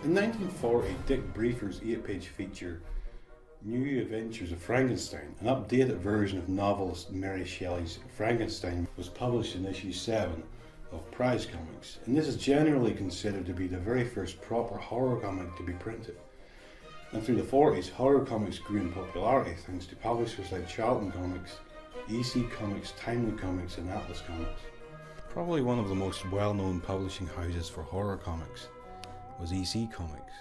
In 1940, Dick Briefer's 8-page feature, New Adventures of Frankenstein, an updated version of novelist Mary Shelley's Frankenstein, was published in issue 7 of Prize Comics, and this is generally considered to be the very first proper horror comic to be printed. And through the 40s, horror comics grew in popularity thanks to publishers like Charlton Comics, EC Comics, Timely Comics, and Atlas Comics. Probably one of the most well-known publishing houses for horror comics was EC Comics.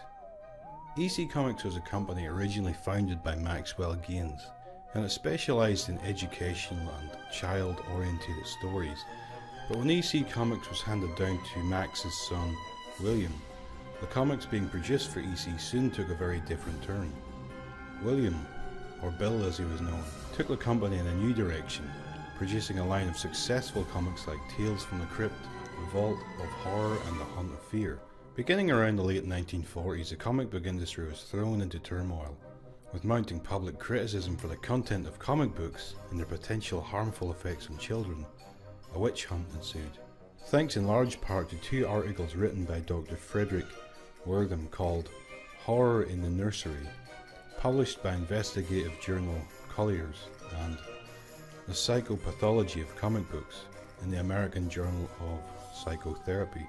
EC Comics was a company originally founded by Maxwell Gaines, and it specialised in educational and child-oriented stories. But when EC Comics was handed down to Max's son, William, the comics being produced for EC soon took a very different turn. William, or Bill as he was known, took the company in a new direction, producing a line of successful comics like Tales from the Crypt, Revolt of Horror and The Hunt of Fear. Beginning around the late 1940s, the comic book industry was thrown into turmoil, with mounting public criticism for the content of comic books and their potential harmful effects on children. A witch hunt ensued, thanks in large part to 2 articles written by Dr. Frederick Wortham called Horror in the Nursery, published by investigative journal Collier's, and The Psychopathology of Comic Books in the American Journal of Psychotherapy,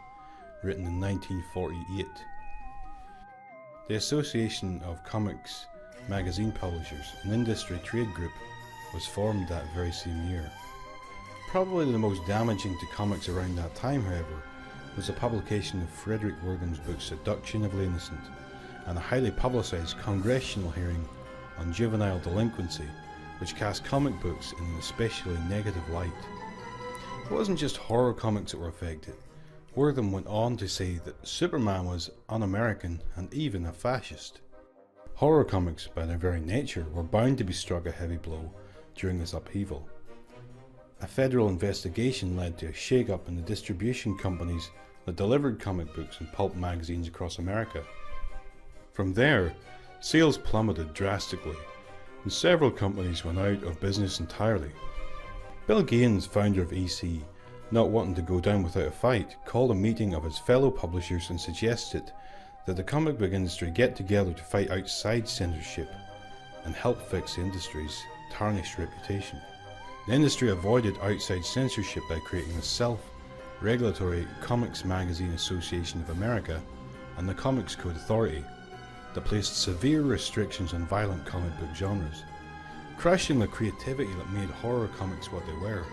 written in 1948. The Association of Comics Magazine Publishers, an industry trade group, was formed that very same year. Probably the most damaging to comics around that time, however, was the publication of Frederick Wortham's book Seduction of the Innocent, and a highly publicised congressional hearing on juvenile delinquency, which cast comic books in an especially negative light. It wasn't just horror comics that were affected. Wortham went on to say that Superman was un-American and even a fascist. Horror comics, by their very nature, were bound to be struck a heavy blow during this upheaval. A federal investigation led to a shake-up in the distribution companies that delivered comic books and pulp magazines across America. From there, sales plummeted drastically, and several companies went out of business entirely. Bill Gaines, founder of EC, not wanting to go down without a fight, called a meeting of his fellow publishers and suggested that the comic book industry get together to fight outside censorship and help fix the industry's tarnished reputation. The industry avoided outside censorship by creating the self-regulatory Comics Magazine Association of America and the Comics Code Authority that placed severe restrictions on violent comic book genres. Crushing the creativity that made horror comics what they were,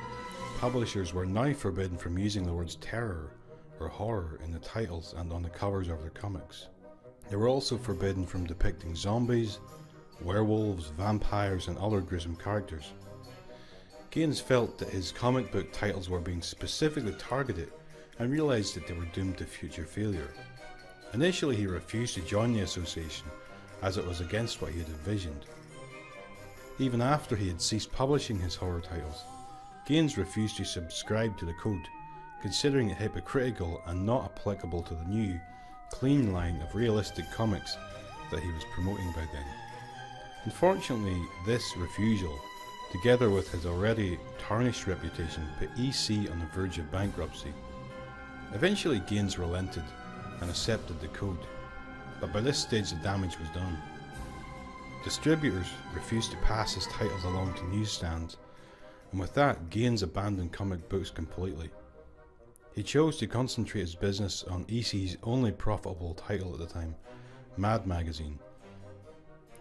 publishers were now forbidden from using the words terror or horror in the titles and on the covers of their comics. They were also forbidden from depicting zombies, werewolves, vampires and other gruesome characters. Gaines felt that his comic book titles were being specifically targeted and realised that they were doomed to future failure. Initially he refused to join the association as it was against what he had envisioned. Even after he had ceased publishing his horror titles, Gaines refused to subscribe to the code, considering it hypocritical and not applicable to the new, clean line of realistic comics that he was promoting by then. Unfortunately, this refusal, together with his already tarnished reputation, put EC on the verge of bankruptcy. Eventually Gaines relented and accepted the code, but by this stage the damage was done. Distributors refused to pass his titles along to newsstands, and with that Gaines abandoned comic books completely. He chose to concentrate his business on EC's only profitable title at the time, Mad Magazine,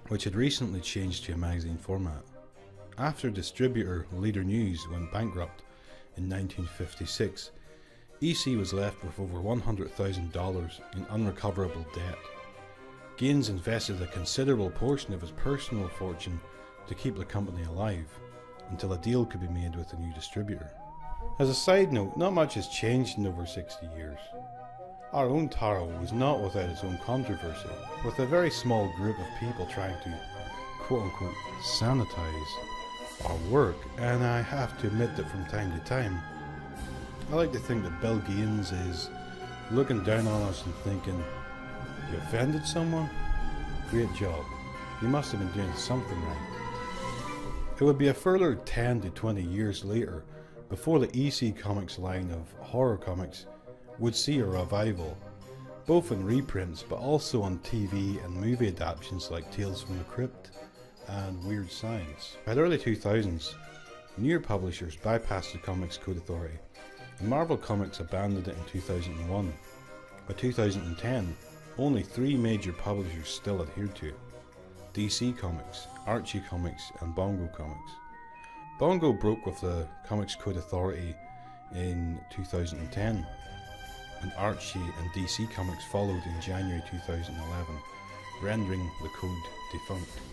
which had recently changed to a magazine format. After distributor Leader News went bankrupt in 1956, EC was left with over $100,000 in unrecoverable debt. Gaines invested a considerable portion of his personal fortune to keep the company alive, until a deal could be made with a new distributor. As a side note, not much has changed in over 60 years. Our own Taro was not without its own controversy, with a very small group of people trying to quote-unquote sanitize our work, and I have to admit that from time to time, I like to think that Bill Gaines is looking down on us and thinking, "You offended someone? Great job. You must have been doing something right." It would be a further 10 to 20 years later before the EC Comics line of horror comics would see a revival, both in reprints but also on TV and movie adaptations like Tales from the Crypt and Weird Science. By the early 2000s, newer publishers bypassed the Comics Code Authority, and Marvel Comics abandoned it in 2001. By 2010, only 3 major publishers still adhered to it: DC Comics, Archie Comics and Bongo Comics. Bongo broke with the Comics Code Authority in 2010, and Archie and DC Comics followed in January 2011, rendering the code defunct.